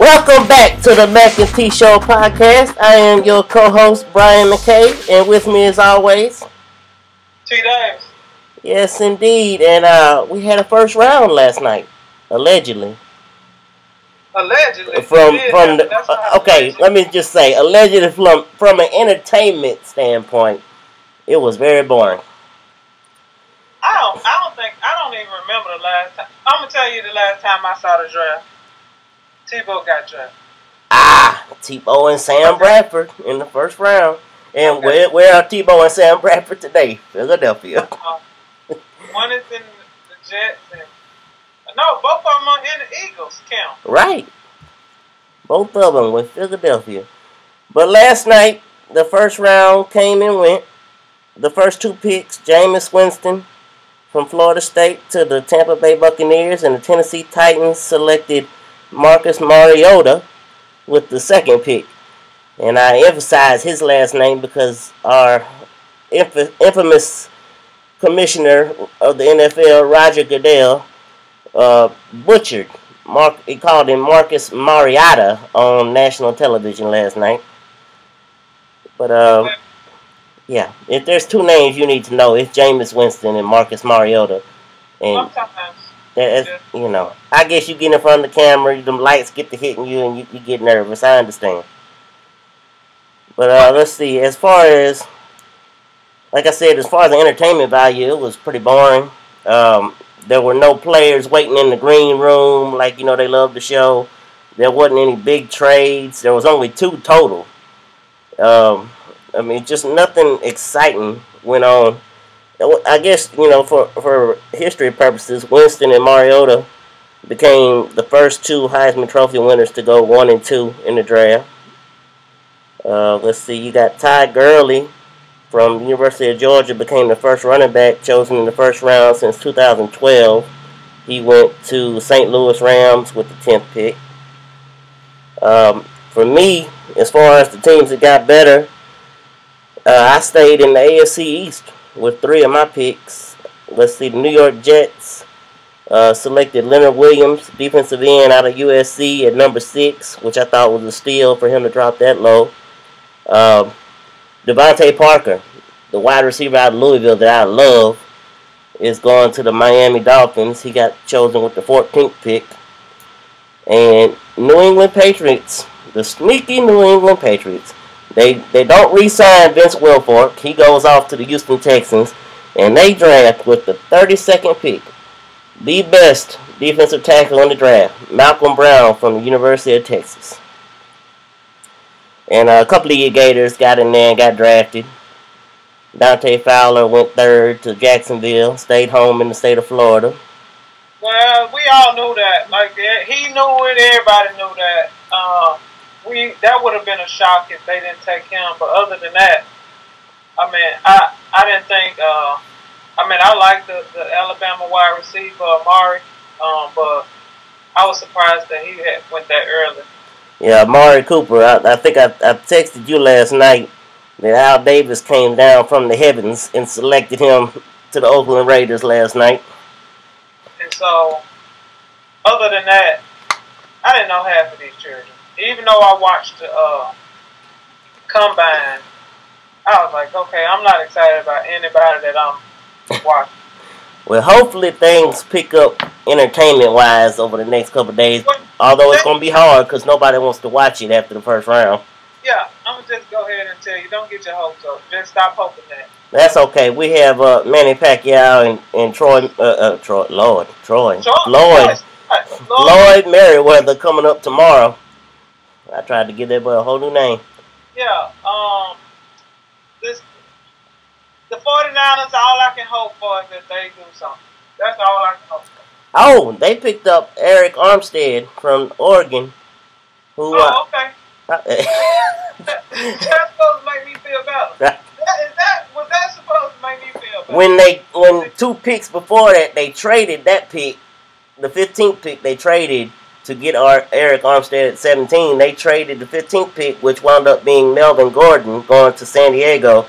Welcome back to the Mackay T Show podcast. I am your co-host Brian Mackay, and with me as always, T Davis. Yes, indeed. And we had a first round last night, allegedly. Allegedly. Okay, let me just say, allegedly from an entertainment standpoint, it was very boring. I don't even remember the last time. I'm gonna tell you the last time I saw the draft. Tebow got drafted. Tebow and Sam Bradford in the first round. And okay. where are Tebow and Sam Bradford today? Philadelphia. One is in the Jets, and no, both of them are in the Eagles camp. Right. Both of them with Philadelphia. But last night, the first round came and went. The first two picks, Jameis Winston from Florida State to the Tampa Bay Buccaneers, and the Tennessee Titans selected Marcus Mariota with the second pick. And I emphasize his last name because our infamous commissioner of the NFL, Roger Goodell, butchered. He called him Marcus Mariota on national television last night. But, yeah, if there's two names you need to know, it's Jameis Winston and Marcus Mariota. And that's, you know, I guess you get in front of the camera, them lights get to hitting you, and you get nervous. I understand. But let's see. As far as, like I said, as far as the entertainment value, it was pretty boring. There were no players waiting in the green room like, you know, they love to show. There wasn't any big trades. There was only 2 total. I mean, just nothing exciting went on. I guess, you know, for history purposes, Winston and Mariota became the first 2 Heisman Trophy winners to go 1 and 2 in the draft. Let's see, you got Ty Gurley from the University of Georgia, became the first running back chosen in the first round since 2012. He went to St. Louis Rams with the 10th pick. For me, as far as the teams that got better, I stayed in the AFC East with 3 of my picks. Let's see, the New York Jets selected Leonard Williams, defensive end out of USC at number 6, which I thought was a steal for him to drop that low. Devontae Parker, the wide receiver out of Louisville that I love, is going to the Miami Dolphins. He got chosen with the 14th pick. And New England Patriots, the sneaky New England Patriots, They don't re-sign Vince Wilfork. He goes off to the Houston Texans, and they draft with the 32nd pick the best defensive tackle in the draft, Malcolm Brown from the University of Texas. And a couple of your Gators got in there and got drafted. Dante Fowler went 3rd to Jacksonville, stayed home in the state of Florida. Well, we all knew that. Like, he knew it. Everybody knew that. That would have been a shock if they didn't take him. But other than that, I mean, I didn't think. I like the Alabama wide receiver Amari, but I was surprised that he went that early. Yeah, Amari Cooper. I think I texted you last night that Al Davis came down from the heavens and selected him to the Oakland Raiders last night. And so, other than that, I didn't know half of these children. Even though I watched the Combine, I was like, okay, I'm not excited about anybody that I'm watching. Well, hopefully things pick up entertainment-wise over the next couple of days, although it's going to be hard because nobody wants to watch it after the first round. Yeah, I'm going to just go ahead and tell you, don't get your hopes up. Just stop hoping that. That's okay. We have Manny Pacquiao and Floyd Mayweather coming up tomorrow. I tried to give that boy a whole new name. Yeah, the 49ers, all I can hope for is that they do something. That's all I can hope for. Oh, they picked up Eric Armstead from Oregon. Who? Okay. That's supposed to make me feel better. Was that supposed to make me feel better? When 2 picks before that, they traded that pick, the 15th pick, they traded to get Eric Armstead at 17. They traded the 15th pick, which wound up being Melvin Gordon, going to San Diego.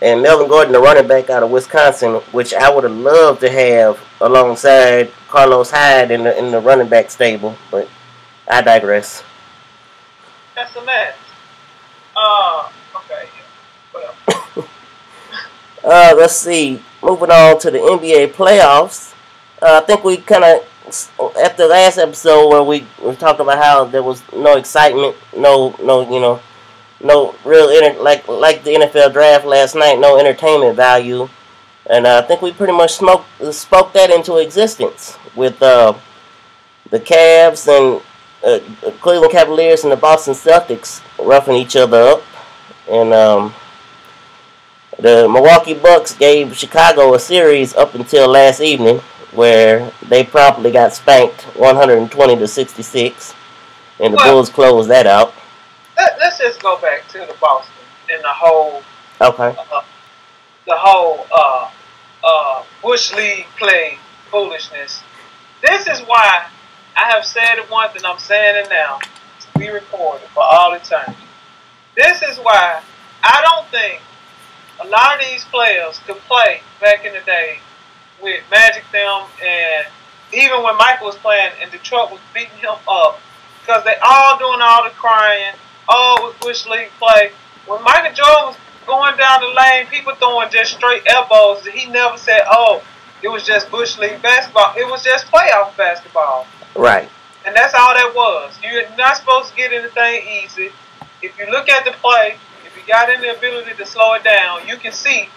And Melvin Gordon, the running back out of Wisconsin, which I would have loved to have alongside Carlos Hyde in the running back stable. But I digress. That's a mess. Okay. Yeah. Well. Let's see. Moving on to the NBA playoffs. I think we kind of, after the last episode where we talked about how there was no excitement, no real like the NFL draft last night, no entertainment value, and I think we pretty much spoke that into existence with the Cavs and Cleveland Cavaliers and the Boston Celtics roughing each other up, and the Milwaukee Bucks gave Chicago a series up until last evening, where they promptly got spanked 120-66, and the Bulls closed that out. Let's just go back to the Boston and the whole Bush League play foolishness. This is why I have said it once and I'm saying it now to be recorded for all eternity. This is why I don't think a lot of these players could play back in the day with Magic them, and even when Michael was playing and Detroit was beating him up, because they all doing all the crying. Oh, it was Bush League play. When Michael Jordan was going down the lane, people throwing just straight elbows. He never said, oh, it was just Bush League basketball. It was just playoff basketball. Right. And that's all that was. You're not supposed to get anything easy. If you look at the play, if you got any ability to slow it down, you can see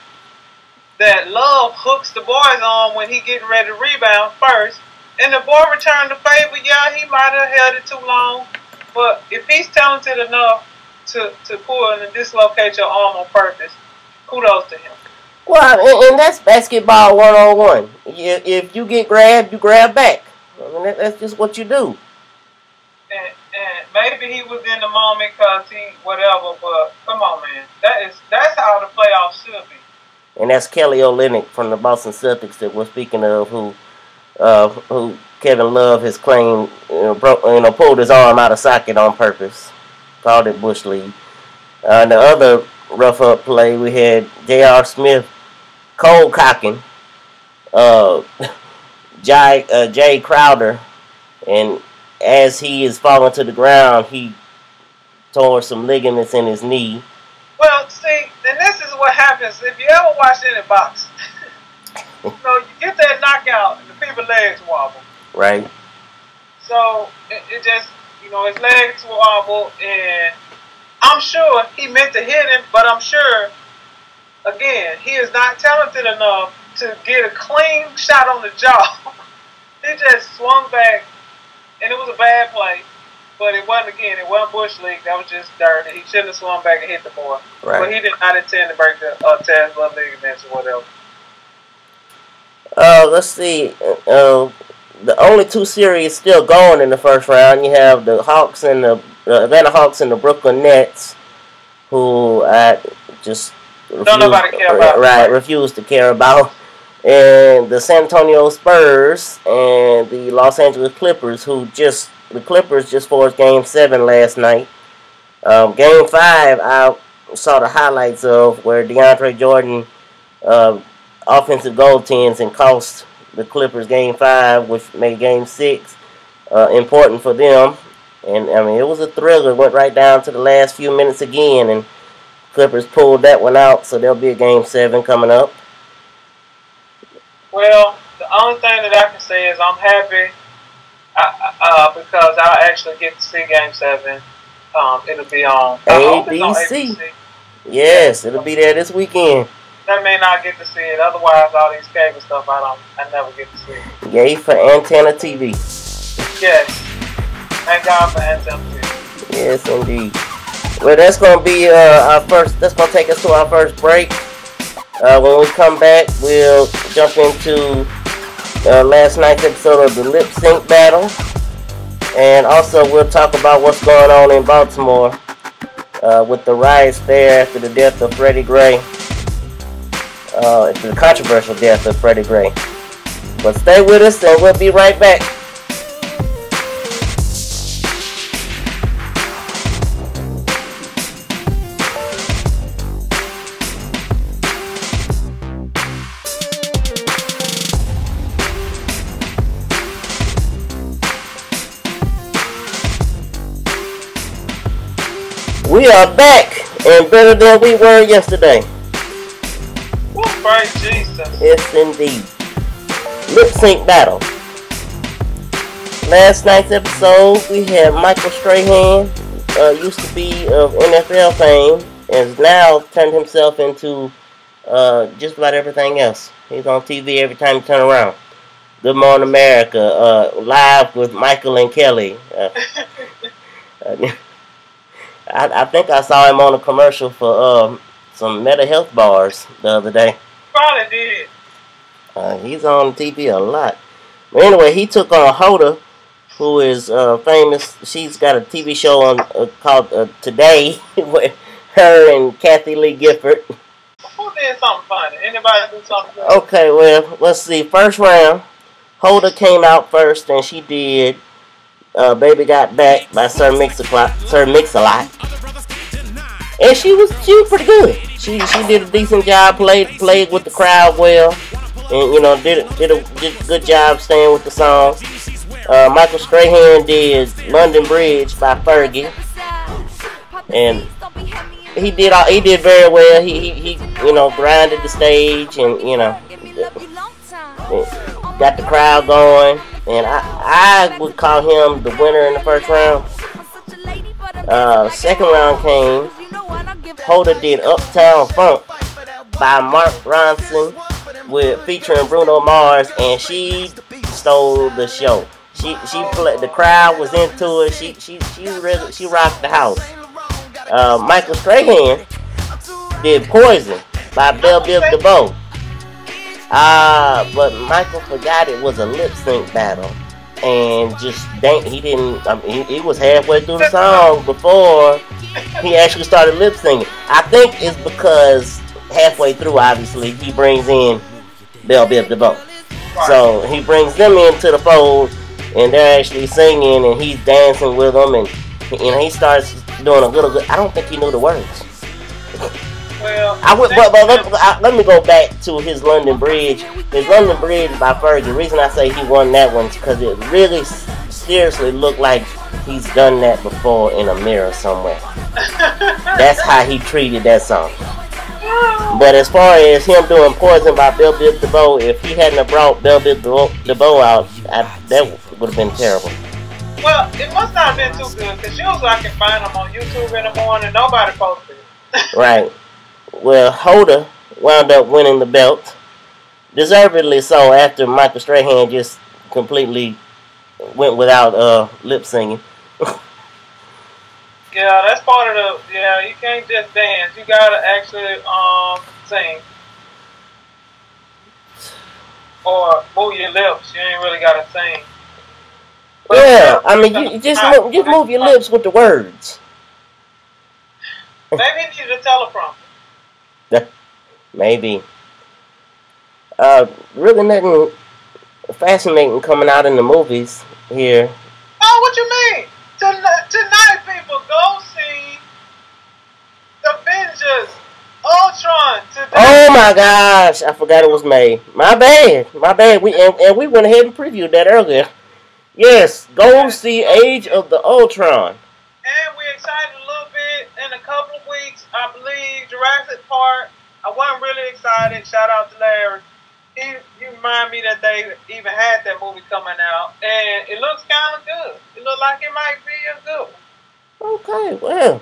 that Love hooks the boys on when he getting ready to rebound first. And the boy returned the favor. Yeah, he might have held it too long. But if he's talented enough to pull and dislocate your arm on purpose, kudos to him. Well, and that's basketball 101. If you get grabbed, you grab back. I mean, that's just what you do. And maybe he was in the moment because he whatever, but come on, man. That's how the playoffs should be. And that's Kelly Olynyk from the Boston Celtics that we're speaking of, who Kevin Love has claimed pulled his arm out of socket on purpose. Called it Bush League. The other rough up play, we had J.R. Smith cold cocking Jay Crowder, and as he is falling to the ground, he tore some ligaments in his knee. Well, see, and this is what happens if you ever watch any boxing. You get that knockout and the people's legs wobble. Right. So it just, his legs wobble, and I'm sure he meant to hit him, but I'm sure, again, he is not talented enough to get a clean shot on the jaw. He just swung back, and it was a bad play. But it wasn't Bush League. That was just dirty. He shouldn't have swung back and hit the boy. Right. But he did not intend to break the Tesla ligaments or whatever. Let's see. The only two series still going in the first round. You have the Hawks and the Atlanta Hawks and the Brooklyn Nets, who just refuse to care about. And the San Antonio Spurs and the Los Angeles Clippers, the Clippers just forced Game 7 last night. Game 5, I saw the highlights of where DeAndre Jordan offensive goaltends and cost the Clippers Game 5, which made Game 6 important for them. And, I mean, it was a thriller. It went right down to the last few minutes again, and Clippers pulled that one out, so there'll be a Game 7 coming up. Well, the only thing that I can say is I'm happy because I'll actually get to see Game 7. It'll be on ABC. Yes, it'll be there this weekend. That may not get to see it. Otherwise, all these cable stuff, I never get to see it. Yay for Antenna TV. Yes. Thank God for Antenna TV. Yes, indeed. Well, that's going to be our first. That's going to take us to our first break. When we come back, we'll jump into last night's episode of the Lip Sync Battle. And also, we'll talk about what's going on in Baltimore with the riots there after the death of Freddie Gray. After the controversial death of Freddie Gray. But stay with us and we'll be right back. We are back and better than we were yesterday. Oh, praise Jesus. Yes, indeed. Lip sync battle. Last night's episode, we had Michael Strahan, used to be of NFL fame, and has now turned himself into just about everything else. He's on TV every time you turn around. Good Morning America, live with Michael and Kelly. I think I saw him on a commercial for some mental health bars the other day. Probably did. He's on TV a lot. But anyway, he took on Hoda, who is famous. She's got a TV show on called Today with her and Kathy Lee Gifford. Who did something funny? Anybody do something good? Okay, well, let's see. First round, Hoda came out first, and she did Baby Got Back by Sir Mix-a-Lot. And she was pretty good. She did a decent job, played with the crowd well, and did a good job staying with the song. Michael Strahan did London Bridge by Fergie, and he did very well. He grinded the stage and got the crowd going, and I would call him the winner in the first round. Second round came. Hoda did Uptown Funk by Mark Ronson featuring Bruno Mars, and she stole the show. She played. The crowd was into it. She rocked the house. Michael Strahan did Poison by Belle Biv DeVoe. But Michael forgot it was a lip sync battle, and he was halfway through the song before he actually started lip singing. I think it's because halfway through, obviously, he brings in Belle Biv DeVoe. Right. So he brings them into the fold, and they're actually singing, and he's dancing with them, and he starts doing a little good. I don't think he knew the words. Well, let me go back to his London Bridge. His London Bridge by Fergie. The reason I say he won that one is because it really seriously looked like he's done that before in a mirror somewhere. That's how he treated that song. But as far as him doing Poison by Belle Biv DeVoe, if he hadn't have brought Belle Biv DeVoe out, that would have been terrible. Well, it must not have been too good, because usually I can find them on YouTube in the morning. Nobody posted it. Right. Well, Hoda wound up winning the belt. Deservedly so, after Michael Strahan just completely went without lip singing. Yeah, that's part of you can't just dance. You gotta actually sing. Or move your lips. You ain't really gotta sing. But yeah, I mean, you just move your lips with the words. Maybe he needed a teleprompter. Maybe. Really nothing fascinating coming out in the movies here. Oh, what you mean? Tonight, people, go see Avengers, Ultron. Today. Oh my gosh, I forgot it was May. My bad. We went ahead and previewed that earlier. Yes, go see Age of the Ultron. And we're excited a little bit. In a couple of weeks, I believe Jurassic Park. I wasn't really excited. Shout out to Larry. You remind me that they even had that movie coming out, and it looks kind of good. It looks like it might be a good one. Okay, well.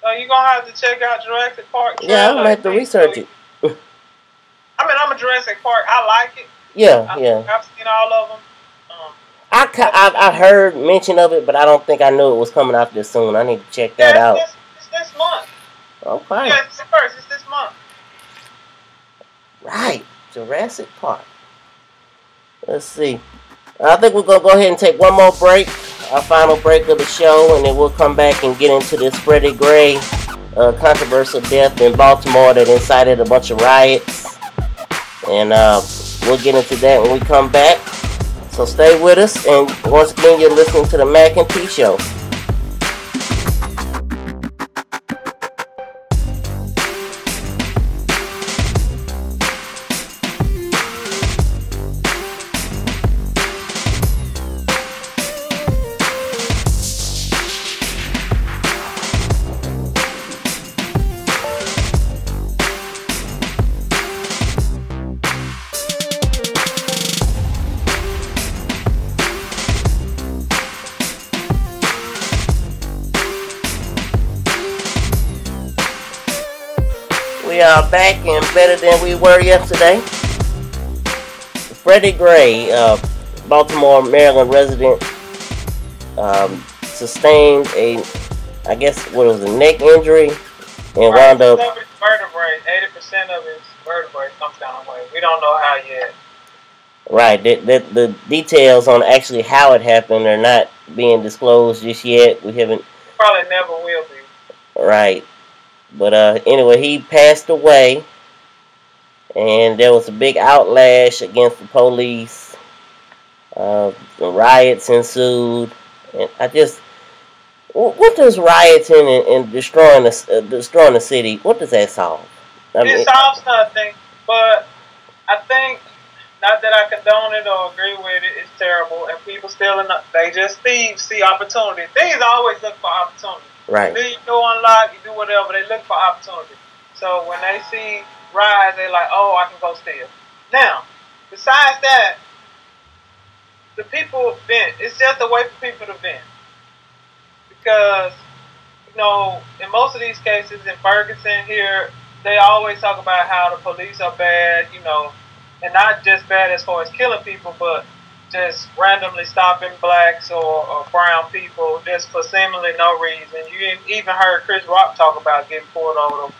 So you're gonna have to check out Jurassic Park. Yeah, I'm gonna have to research it. I mean, I'm a Jurassic Park. I like it. Yeah. I've seen all of them. I heard mention of it, but I don't think I knew it was coming out this soon. I need to check that out. It's this month. Okay. Yeah, it's the first. It's this month. Right. Jurassic Park. Let's see. I think we're going to go ahead and take one more break. Our final break of the show. And then we'll come back and get into this Freddie Gray controversial death in Baltimore that incited a bunch of riots. And we'll get into that when we come back. So stay with us. And once again, you're listening to the Mac and T Show. We are back and better than we were yesterday. Freddie Gray, Baltimore, Maryland resident, sustained I guess, what was a neck injury and wound up. Vertebrae, 80% of his vertebrae comes down the way. We don't know how yet. Right, the details on actually how it happened are not being disclosed just yet. We haven't. Probably never will be. Right, but anyway, he passed away, and there was a big outlash against the police. The riots ensued, and what does rioting and destroying the city? What does that solve? It solves nothing, but I think. Not that I condone it or agree with it, it's terrible, and people still, they just thieves see opportunity. Thieves always look for opportunity. Right. You do unlock, you do whatever, they look for opportunity. So when they see riots, they're like, oh, I can go steal. Now, besides that, the people vent. It's just a way for people to vent. Because, in most of these cases in Ferguson here, they always talk about how the police are bad, and not just bad as far as killing people, but just randomly stopping blacks or brown people just for seemingly no reason. You even heard Chris Rock talk about getting pulled over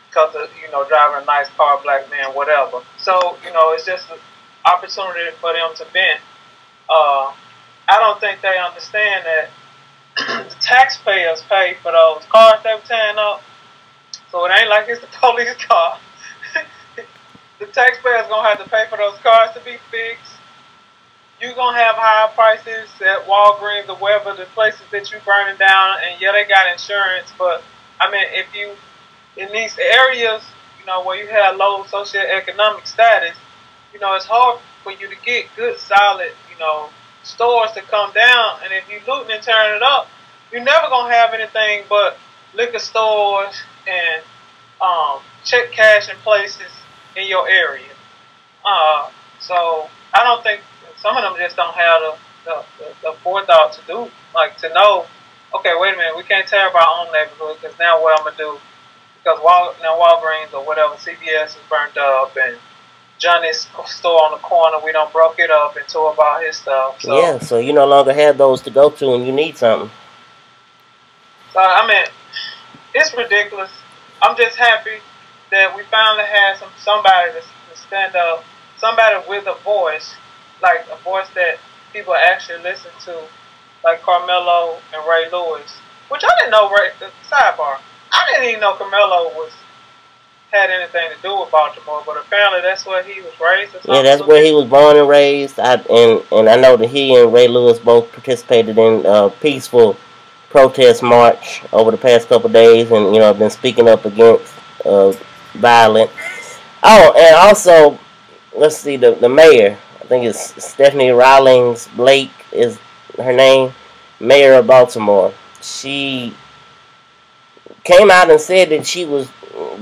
because of, driving a nice car, black man, whatever. So, it's just an opportunity for them to vent. I don't think they understand that the taxpayers pay for those cars they were tearing up. So it ain't like it's the police car. The taxpayers going to have to pay for those cars to be fixed. You're going to have higher prices at Walgreens or wherever the places that you burning down. And yeah, they got insurance. But, if you, in these areas, where you have low socioeconomic status, it's hard for you to get good, solid, stores to come down. And if you looting and tearing it up, you're never going to have anything but liquor stores and check cash in places in your area. So I don't think some of them just don't have the forethought to do, to know, okay, wait a minute, we can't tear up our own neighborhood because now what I'm going to do, because Walgreens or whatever, CVS is burnt up and Johnny's store on the corner, we don't broke it up and tore about his stuff. So, yeah, so you no longer have those to go to when you need something. So, it's ridiculous. I'm just happy that we finally had somebody to stand up, somebody with a voice, like a voice that people actually listen to, like Carmelo and Ray Lewis, which I didn't know. Sidebar, I didn't even know Carmelo had anything to do with Baltimore, but apparently that's where he was raised. Or something. Yeah, that's where he was born and raised. And I know that he and Ray Lewis both participated in a peaceful protest march over the past couple of days, and have been speaking up against violent. Oh, and also, let's see, the mayor, I think it's Stephanie Rawlings Blake is her name, mayor of Baltimore. She came out and said that she was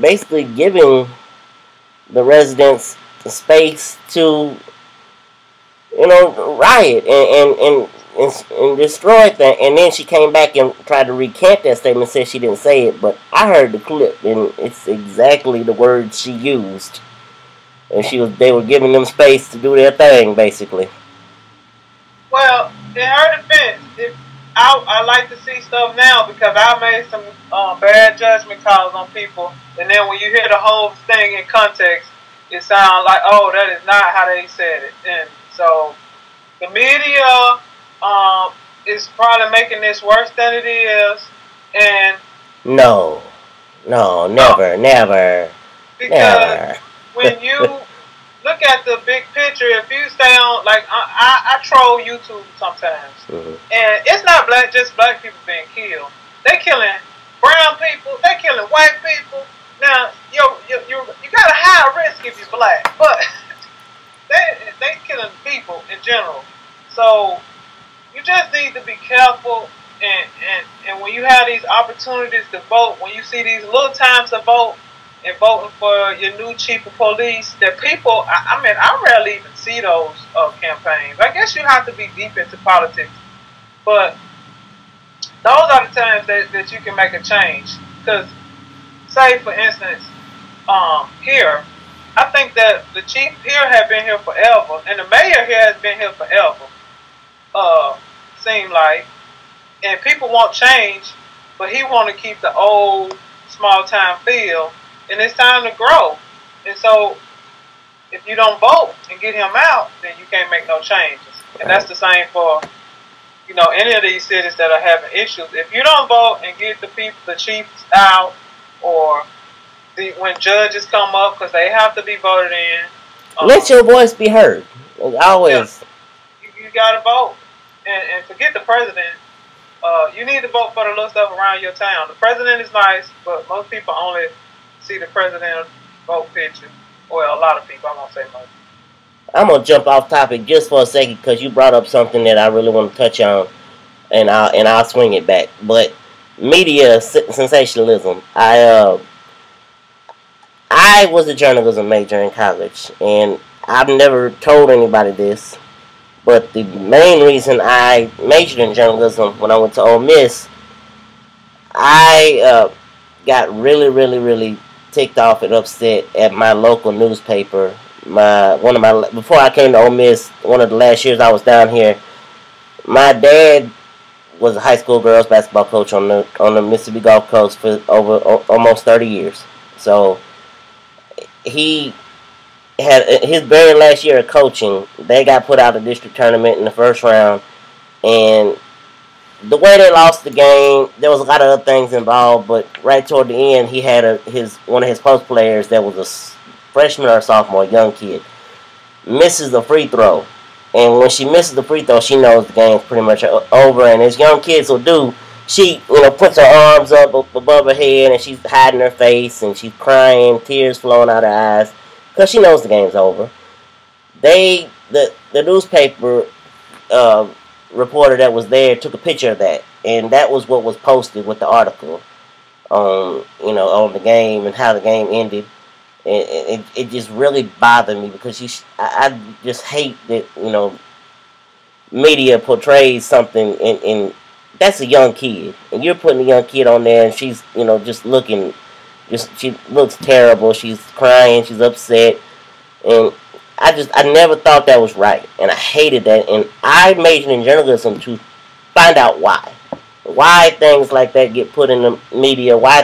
basically giving the residents the space to, riot and destroy things. And then she came back and tried to recant that statement, said she didn't say it, but I heard the clip and it's exactly the words she used. And they were giving them space to do their thing, basically. Well, in her defense, I like to see stuff now because I made some bad judgment calls on people, and then when you hear the whole thing in context, it sounds like, oh, that is not how they said it. And so the media is probably making this worse than it is. And no, never. Because when you look at the big picture, if you stay on, I troll YouTube sometimes, and it's not just black people being killed. They killing brown people. They killing white people. Now, you got a higher risk if you're black, but they killing people in general. So you just need to be careful. And when you have these opportunities to vote, when you see these little times to vote, and voting for your new chief of police, that people, I rarely even see those campaigns. I guess you have to be deep into politics. But those are the times that you can make a change. Because say for instance, here, I think that the chief here had been here forever, and the mayor here has been here forever. Seem like, and people want change, but he want to keep the old small town feel, and it's time to grow. And so, if you don't vote and get him out, then you can't make no changes. And that's the same for, you know, any of these cities that are having issues. If you don't vote and get the people, the chiefs out, or when judges come up, because they have to be voted in. Let your voice be heard. Always. Yeah, you got to vote. And forget the president. You need to vote for the little stuff around your town. The president is nice, but most people only see the president vote picture. Well, a lot of people, I won't say much. I'm going to jump off topic just for a second because you brought up something that I really want to touch on, and I'll swing it back. But media sensationalism. I was a journalism major in college, and I've never told anybody this, but the main reason I majored in journalism when I went to Ole Miss, I got really ticked off and upset at my local newspaper. Before I came to Ole Miss, one of the last years I was down here, my dad was a high school girls basketball coach on the Mississippi Gulf Coast for over almost 30 years. So he had his very last year of coaching. They got put out of the district tournament in the first round, and the way they lost the game, there was a lot of other things involved. But right toward the end, he had one of his post players that was a freshman or a sophomore, young kid, misses the free throw, and when she misses the free throw, she knows the game's pretty much over. And as young kids will do, she puts her arms up above her head and she's hiding her face and she's crying, tears flowing out her eyes because she knows the game's over. The newspaper reporter that was there took a picture of that, and that was what was posted with the article on the game and how the game ended. And it just really bothered me because I just hate that media portrays something in that's a young kid, and you're putting a young kid on there, and she's she looks terrible. She's crying, she's upset, and I never thought that was right, and I hated that. And I majored in journalism to find out why things like that get put in the media, why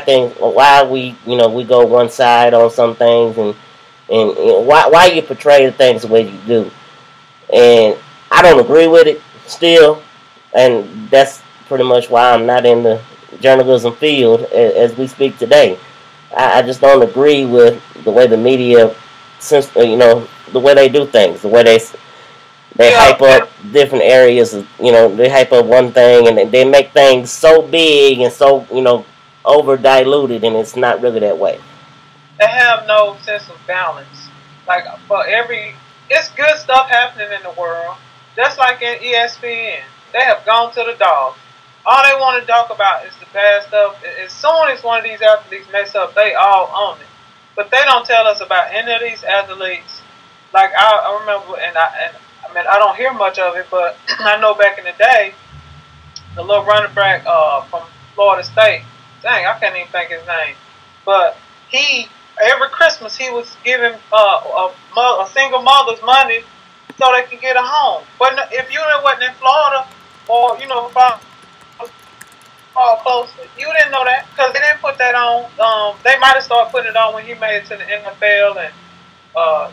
we go one side on some things, and why you portray the things the way you do. And I don't agree with it still, and that's pretty much why I'm not in the journalism field as we speak today. I just don't agree with the way the media, the way they do things, the way they hype up different areas. They hype up one thing and they make things so big and so over diluted, and it's not really that way. They have no sense of balance. Like it's good stuff happening in the world. Just like in ESPN, they have gone to the dogs. All they want to talk about is the bad stuff. As soon as one of these athletes mess up, they all own it. But they don't tell us about any of these athletes. Like I remember, I don't hear much of it, but I know back in the day, the little running back from Florida State, dang, I can't even think his name, but every Christmas he was giving a single mother's money so they could get a home. But if you wasn't in Florida or close, you didn't know that because they didn't put that on. They might have started putting it on when he made it to the NFL and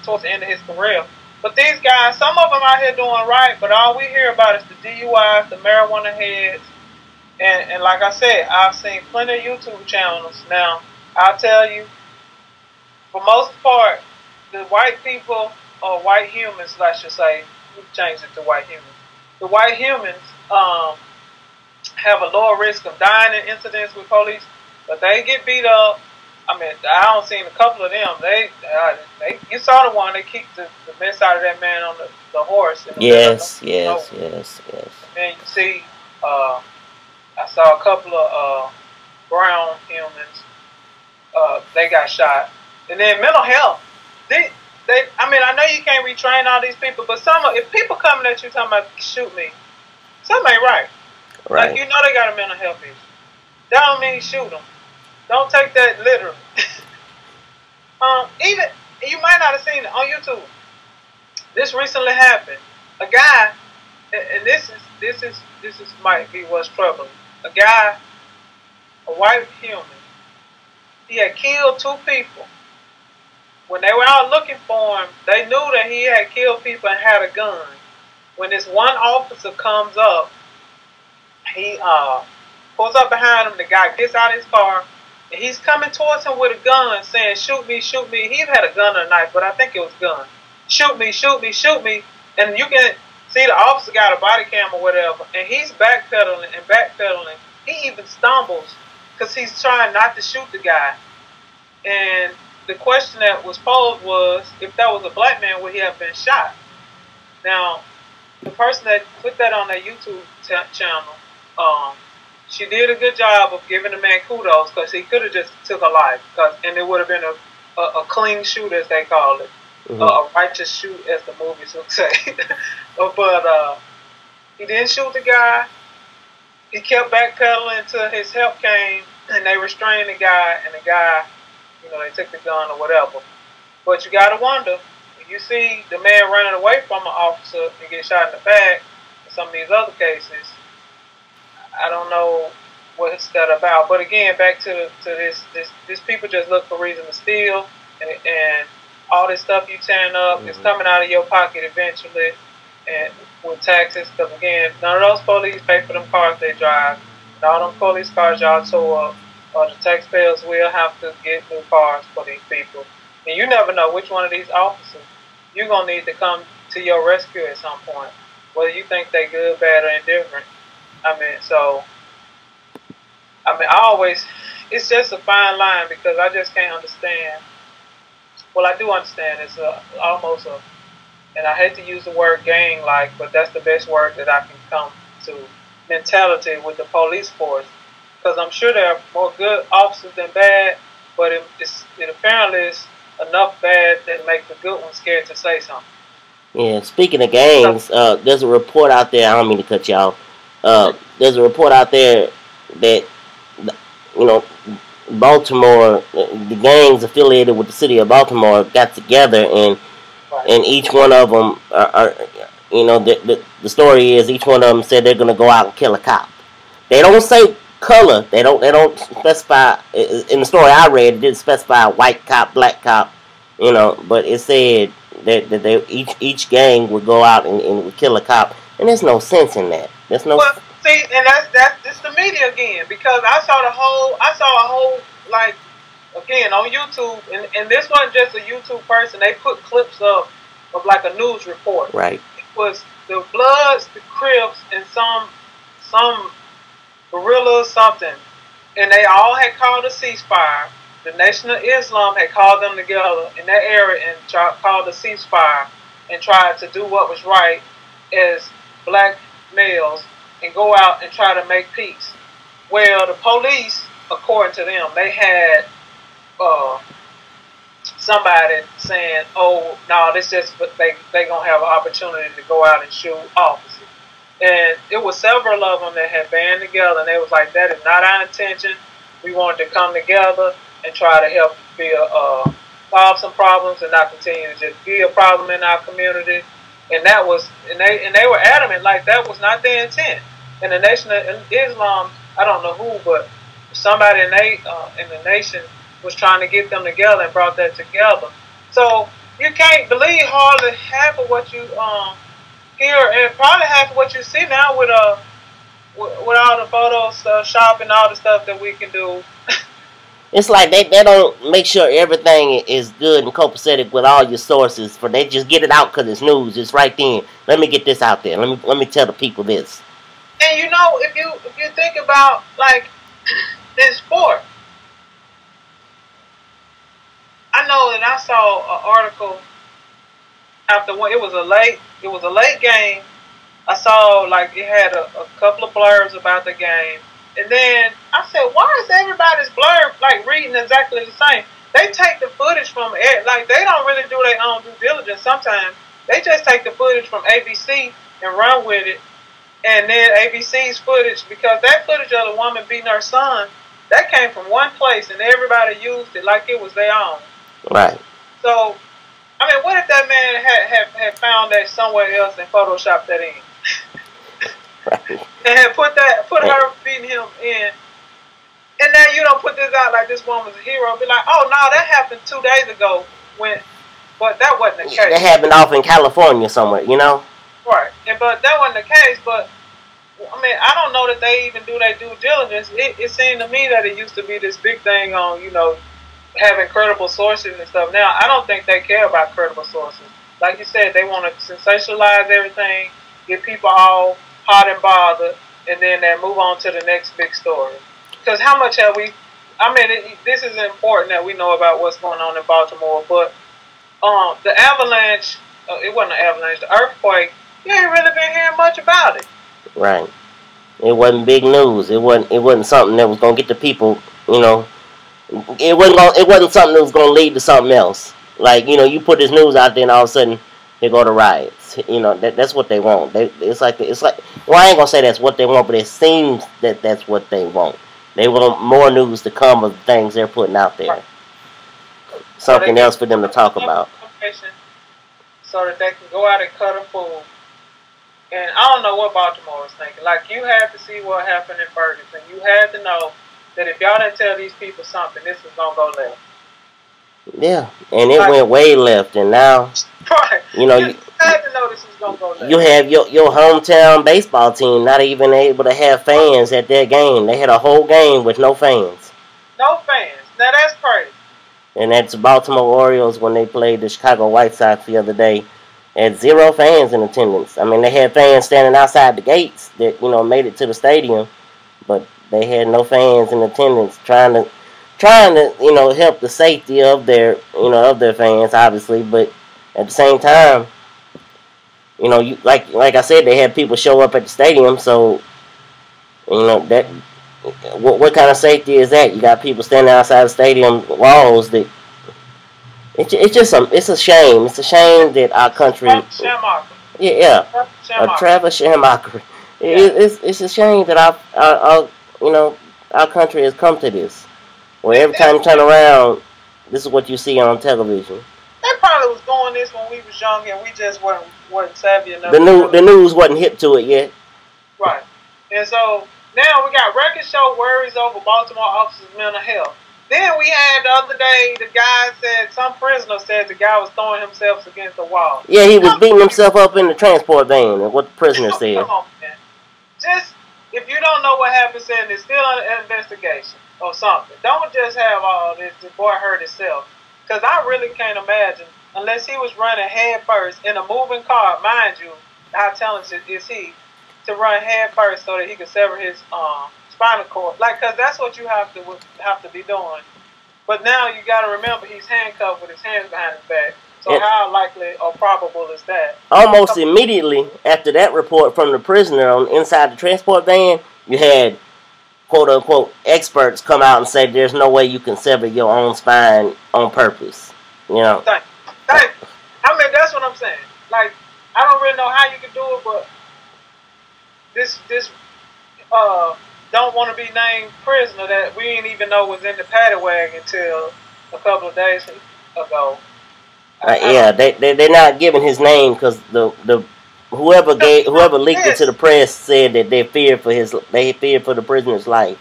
towards the end of his career. But these guys, some of them out here doing right, but all we hear about is the DUIs, the marijuana heads, and like I said, I've seen plenty of YouTube channels. Now, I'll tell you, for most part, the white people, or white humans, I should say, we changed it to white humans. The white humans have a lower risk of dying in incidents with police, but they get beat up. I mean, I don't seen a couple of them. You saw the one, they kicked the mess out of that man on the horse. Yes. And then you see, I saw a couple of brown humans. They got shot. And then mental health. I know you can't retrain all these people, but if people coming at you talking about shoot me, something ain't right. Right. Like, they got a mental health issue. That don't mean shoot them. Don't take that literally. Even you might not have seen it on YouTube. This recently happened. A guy, and this might be what's troubling. A guy, a white human, he had killed 2 people. When they were out looking for him, they knew that he had killed people and had a gun. When this one officer comes up, he pulls up behind him. The guy gets out of his car, and he's coming towards him with a gun, saying, "Shoot me, shoot me." He had a gun or a knife, but I think it was a gun. "Shoot me, shoot me, shoot me." And you can see the officer got a body cam or whatever, and he's backpedaling and backpedaling. He even stumbles because he's trying not to shoot the guy. And the question that was posed was, if that was a black man, would he have been shot? Now, the person that put that on their YouTube channel, she did a good job of giving the man kudos, because he could have just took a life, and it would have been a clean shoot, as they call it, a righteous shoot, as the movies would say. But he didn't shoot the guy. He kept backpedaling until his help came, and they restrained the guy, and the guy, you know, they took the gun or whatever. But you got to wonder, if you see the man running away from an officer and get shot in the back, in some of these other cases, I don't know what's that about. But again, back to this people just look for reason to steal, and all this stuff you tearing up is coming out of your pocket eventually, and with taxes. Because again, none of those police pay for them cars they drive. And all them police cars y'all tow up, or the taxpayers will have to get new cars for these people. And you never know which one of these officers you're going to need to come to your rescue at some point, whether you think they good, bad, or indifferent. It's just a fine line, because I just can't understand. Well, I do understand. It's almost a, and I hate to use the word gang-like, but that's the best word that I can come to, mentality with the police force. Because I'm sure there are more good officers than bad, but it apparently is enough bad that makes the good ones scared to say something. Yeah, speaking of gangs, there's a report out there, I don't mean to cut you off, there's a report out there that, you know, Baltimore, the gangs affiliated with the city of Baltimore got together, and each one of them are you know, the story is each one of them said they're going to go out and kill a cop. They don't say color. They don't specify. In the story I read, it didn't specify white cop, black cop, you know, but it said that they each gang would go out and would kill a cop, and there's no sense in that. There's no. Well, see, and that's the media again, because I saw a whole like, again, on YouTube, and this wasn't just a YouTube person. They put clips of like a news report. Right. It was the Bloods, the Crips, and some guerrillas, something, and they all had called a ceasefire. The Nation of Islam had called them together in that area and called a ceasefire and tried to do what was right as black males and go out and try to make peace. Well, the police, according to them, they had somebody saying, "Oh, no, this just they gonna have an opportunity to go out and shoot officers." And it was several of them that had band together, and they was like, "That is not our intention. We wanted to come together and try to help solve some problems and not continue to just be a problem in our community." And that was, and they were adamant like that was not their intent. And the Nation of Islam, I don't know who, but somebody in the nation was trying to get them together and brought that together. So you can't believe hardly half of what you hear, and probably half of what you see now with all the Photoshop and all the stuff that we can do. It's like they don't make sure everything is good and copacetic with all your sources. For they just get it out because it's news. It's right then. Let me get this out there. Let me tell the people this. And you know, if you think about like in sport, I know that I saw an article after it was a late game. I saw like it had a couple of blurbs about the game. And then I said, why is everybody's blurb like reading exactly the same? They take the footage from like they don't really do their own due diligence sometimes. They just take the footage from ABC and run with it. And then ABC's footage, because that footage of the woman beating her son that came from one place and everybody used it like it was their own. Right. So, I mean, what if that man had found that somewhere else and photoshopped that in? Right. And had put her beating him in. And now you don't put this out like this woman's a hero. Be like, oh, no, that happened 2 days ago. But that wasn't the case. That happened off in California somewhere, you know? Right. But that wasn't the case. But, I mean, I don't know that they even do their due diligence. It seemed to me that it used to be this big thing on, you know, having credible sources and stuff. Now, I don't think they care about credible sources. Like you said, they want to sensationalize everything, get people all hot and bothered, and then they move on to the next big story. Because how much have we... I mean, this is important that we know about what's going on in Baltimore, but the avalanche, it wasn't an avalanche, the earthquake, you ain't really been hearing much about it. Right. It wasn't big news. It wasn't something that was going to get the people, you know... It wasn't something that was going to lead to something else. Like, you know, you put this news out there and all of a sudden they go to riots. You know, that's what they want. It's like, well, I ain't going to say that's what they want, but it seems that that's what they want. They want more news to come of the things they're putting out there. Right. Something else for them to talk about. So that they can go out and cut a fool. And I don't know what Baltimore was thinking. Like, you had to see what happened in Ferguson. You had to know that if y'all didn't tell these people something, this was going to go left. Yeah, and it went way left, and now, right. You know, you had to know this was going to go left. You have your hometown baseball team not even able to have fans at their game. They had a whole game with no fans. No fans. Now, that's crazy. And that's Baltimore Orioles when they played the Chicago White Sox the other day. Had 0 fans in attendance. I mean, they had fans standing outside the gates that, you know, made it to the stadium, but they had no fans in attendance trying to, you know, help the safety of their, you know, of their fans, obviously, but at the same time, you know, you like I said, they had people show up at the stadium, so, you know, that, what kind of safety is that? You got people standing outside the stadium walls that, it's just it's a shame. It's a shame that our country, Travis Shamrock. It's a shame that our you know, our country has come to this, where every time you turn around, this is what you see on television. They probably was doing this when we was young and we just wasn't savvy enough. The news wasn't hip to it yet. Right. And so now we got record show worries over Baltimore officers' mental health. Then we had the other day, the guy said, some prisoner said the guy was throwing himself against the wall. Yeah, he was beating himself up in the transport van, and what the prisoner said. Come on, man. Just, if you don't know what happened, saying it's still an investigation or something. Don't just have all this, the boy hurt himself. Because I really can't imagine, unless he was running head first in a moving car, mind you, how talented is he to run head first so that he can sever his spinal cord, like, because that's what you have to be doing. But now you got to remember he's handcuffed with his hands behind his back. So how likely or probable is that? Almost immediately after that report from the prisoner on inside the transport van, you had quote unquote experts come out and say there's no way you can sever your own spine on purpose. You know. Thank you. I mean, that's what I'm saying. Like, I don't really know how you can do it, but this don't want to be named prisoner that we didn't even know was in the paddy wagon until a couple of days ago. Yeah, they're not giving his name because whoever leaked it to the press said that they feared for the prisoner's life.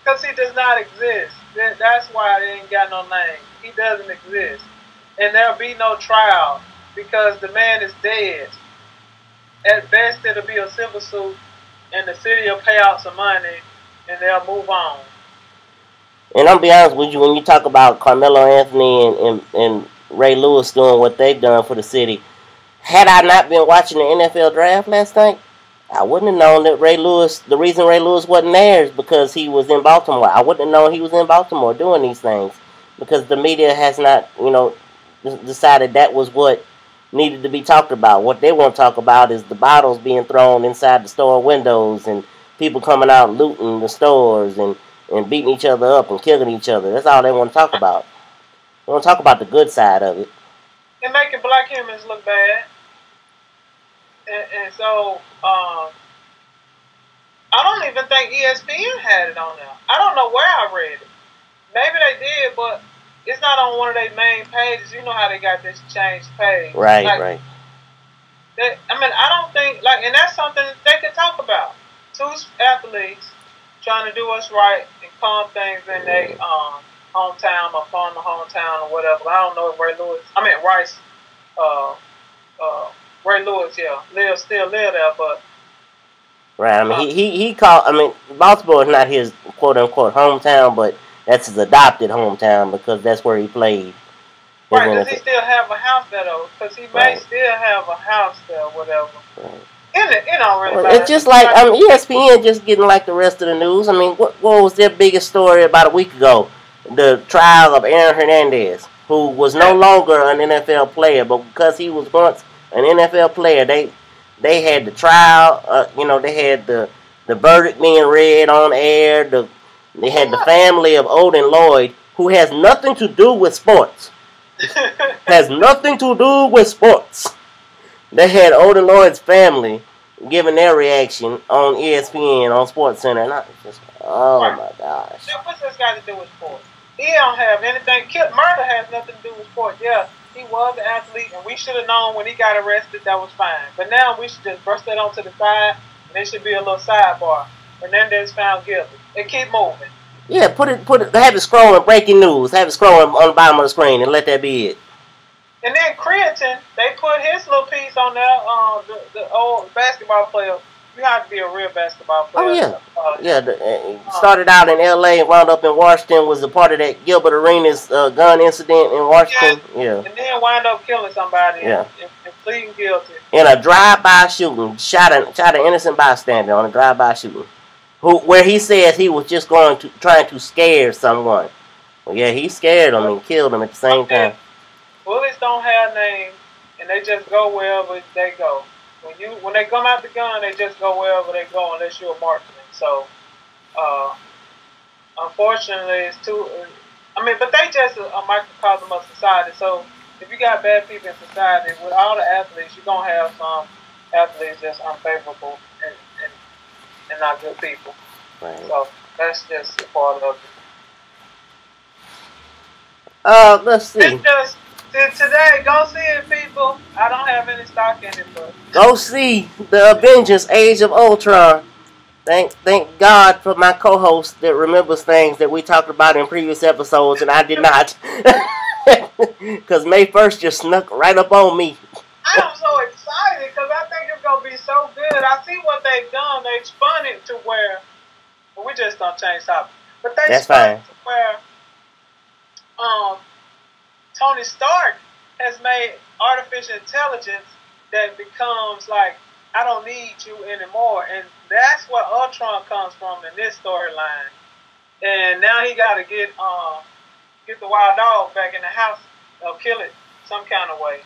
Because he does not exist. That's why they ain't got no name. He doesn't exist, and there'll be no trial because the man is dead. At best, it'll be a civil suit, and the city will pay out some money, and they'll move on. And I'll be honest with you, when you talk about Carmelo Anthony and Ray Lewis doing what they've done for the city, had I not been watching the NFL draft last night, I wouldn't have known that the reason Ray Lewis wasn't there is because he was in Baltimore. I wouldn't have known he was in Baltimore doing these things because the media has not, you know, decided that was what needed to be talked about. What they want to talk about is the bottles being thrown inside the store windows and people coming out looting the stores and beating each other up and killing each other. That's all they want to talk about. They want to talk about the good side of it. And making black humans look bad. And so, I don't even think ESPN had it on there. I don't know where I read it. Maybe they did, but it's not on one of their main pages. You know how they got this changed page. Right, like, right. I mean, I don't think, like, and that's something that they could talk about. Two athletes trying to do what's right and calm things in their hometown or former hometown or whatever. I don't know if Ray Lewis, still live there, but. Right, I mean, he called, I mean, Baltimore is not his quote-unquote hometown, but that's his adopted hometown because that's where he played. Right, does he still have a house there, though? Because he may still have a house there or whatever. Right. It don't really matter. It's just like, ESPN just getting like the rest of the news. I mean, what was their biggest story about a week ago? The trial of Aaron Hernandez, who was no longer an NFL player, but because he was once an NFL player, they had the trial, they had the verdict being read on air. They had the family of Odin Lloyd, who has nothing to do with sports. Has nothing to do with sports. They had Odin Lloyd's family giving their reaction on ESPN, on SportsCenter, and I was just, my gosh. What's this got to do with sports? He don't have anything. Murder has nothing to do with sports. Yeah. He was an athlete, and we should have known when he got arrested that was fine. But now we should just brush that onto the side, and there should be a little sidebar. Hernandez found guilty. And keep moving. Yeah, put it. Have it scrolling breaking news. Have it scrolling on the bottom of the screen, and let that be it. And then Creatine, they put his little piece on there. The old basketball player. You have to be a real basketball player. Oh yeah, started out in L.A. and wound up in Washington. Was a part of that Gilbert Arenas gun incident in Washington. Yeah. And then wound up killing somebody. And pleading guilty. In a drive-by shooting, shot an innocent bystander on a drive-by shooting. Where he says he was just trying to scare someone. Well, yeah, he scared him and killed him at the same time. Bullets don't have names, and they just go wherever they go. When they come out the gun, they just go wherever they go unless you're a marksman. So, unfortunately, it's too. But they just a microcosm of society. So, if you got bad people in society, with all the athletes, you're gonna have some athletes that's unfavorable and not good people. Right. So that's just a part of it. Let's see. It's just today. Go see it, people. I don't have any stock in it, but go see the Avengers: Age of Ultron. Thank God for my co-host that remembers things that we talked about in previous episodes, and I did not. Because May 1st just snuck right up on me. I am so excited because I think it's going to be so good. I see what they've done. They've spun it to where, we just don't change topic. But they spun it to where Tony Stark has made artificial intelligence that becomes like, I don't need you anymore. And that's where Ultron comes from in this storyline. And now he got to get the wild dog back in the house or kill it some kind of way.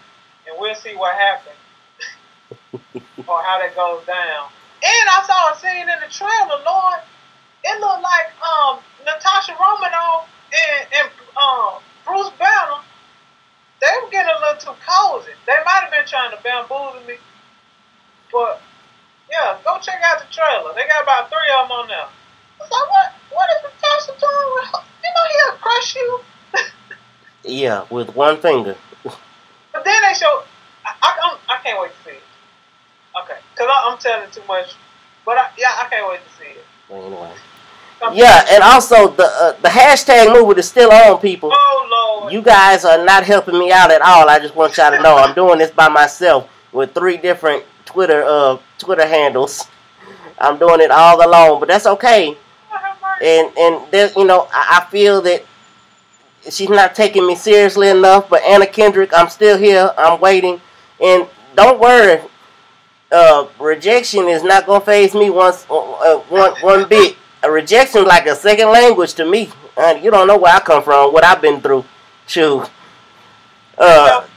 And we'll see what happens or how that goes down. And I saw a scene in the trailer, Lord. It looked like Natasha Romanoff and Bruce Banner. They were getting a little too cozy. They might have been trying to bamboozle me. But, yeah, go check out the trailer. They got about 3 of them on there. I was like, what is Natasha doing with her? He'll crush you. Yeah, with one finger. But then they show, I can't wait to see it. Okay, because I'm telling too much. But I can't wait to see it. Well, anyway. Yeah, and also the hashtag movement is still on, people. Oh, Lord. You guys are not helping me out at all. I just want y'all to know I'm doing this by myself with 3 different Twitter handles. I'm doing it all alone, but that's okay. And there, I feel that she's not taking me seriously enough. But Anna Kendrick, I'm still here. I'm waiting, and don't worry. Rejection is not gonna faze me one bit. A rejection is like a second language to me. You don't know where I come from, what I've been through. Shoot.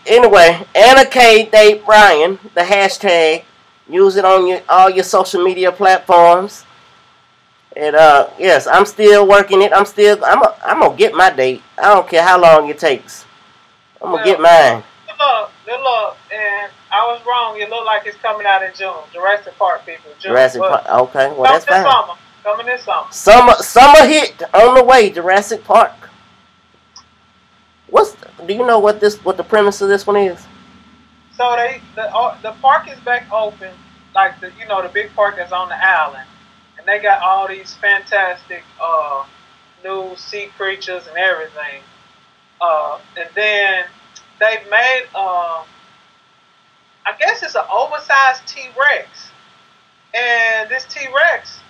Anyway, Anna K Date Brian, the hashtag. Use it on all your social media platforms. And yes, I'm still working it. I'm gonna get my date. I don't care how long it takes. I'm gonna get mine. Look, and I was wrong. It looked like it's coming out in June. Jurassic Park, people. June. Jurassic Park. Okay, well that's fine. Coming this summer. Summer hit on the way. Jurassic Park. Do you know what the premise of this one is? So the park is back open, like the big park that's on the island, and they got all these fantastic new sea creatures and everything. And then they've made I guess it's an oversized T-Rex, and this T-Rex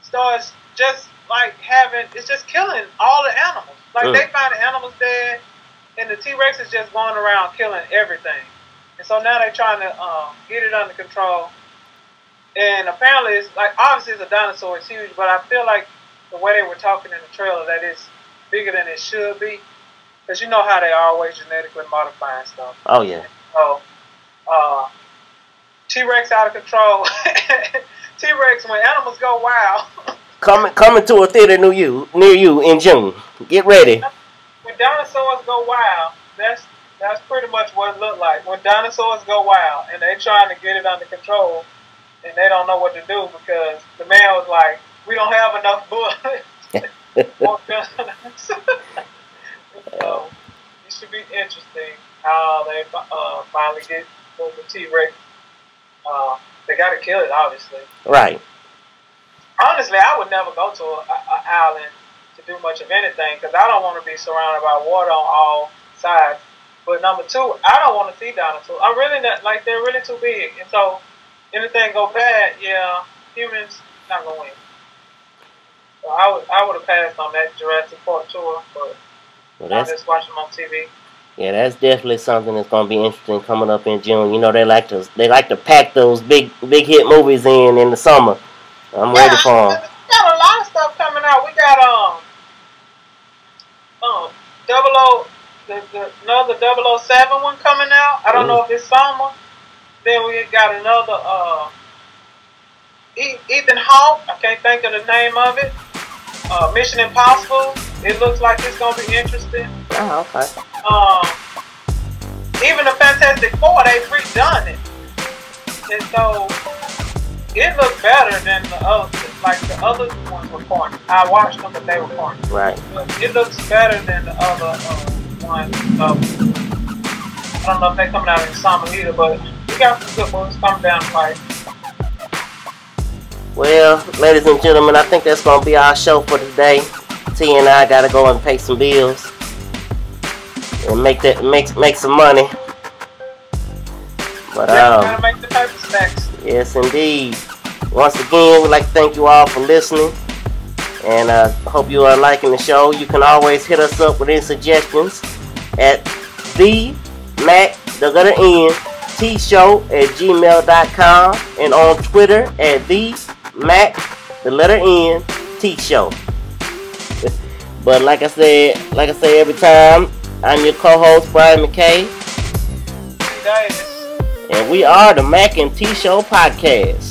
starts just like it's just killing all the animals. Like they find the animals dead, and the T-Rex is just going around killing everything. And so now they're trying to get it under control. And apparently, it's like, obviously it's a dinosaur, it's huge, but I feel like the way they were talking in the trailer that it's bigger than it should be. Because you know how they are always genetically modifying stuff. Oh, yeah. So, T-Rex out of control. T-Rex, when animals go wild. Coming to a theater near you in June. Get ready. When dinosaurs go wild, that's pretty much what it looked like. When dinosaurs go wild and they're trying to get it under control and they don't know what to do because the man was like, we don't have enough bullets. So it should be interesting how they finally get the T-Rex. They got to kill it, obviously. Right. Honestly, I would never go to an island to do much of anything because I don't want to be surrounded by water on all sides. But number two, I don't want to see dinosaurs. I'm really not, like, they're really too big. And so, anything go bad, yeah, humans not going to win. So I would have passed on that Jurassic Park tour, but I just watch them on TV. Yeah, that's definitely something that's going to be interesting coming up in June. You know, they like to pack those big hit movies in the summer. I'm ready for them. We got a lot of stuff coming out. We got another 007 one coming out. I don't know if it's summer. Then we got another Ethan Hawke. I can't think of the name of it. Mission Impossible. It looks like it's gonna be interesting. Oh, okay. Even the Fantastic Four, they've redone it, and so it looks better than the other. Like the other ones were corny. I watched them, but they were corny. Right. But it looks better than the other ones. I don't know if they're coming out in the summer either, but we got some good movies coming down the pipe. Well, ladies and gentlemen, I think that's going to be our show for today. T and I got to go and pay some bills and make some money. But gotta make the paper stacks. Yes, indeed. Once again, we'd like to thank you all for listening, and hope you are liking the show. You can always hit us up with any suggestions at themac_T-show@gmail.com and on Twitter at themac_T-show. But like I say every time, I'm your co-host Brian Mackay, Davis. and we are the Mac and T Show Podcast.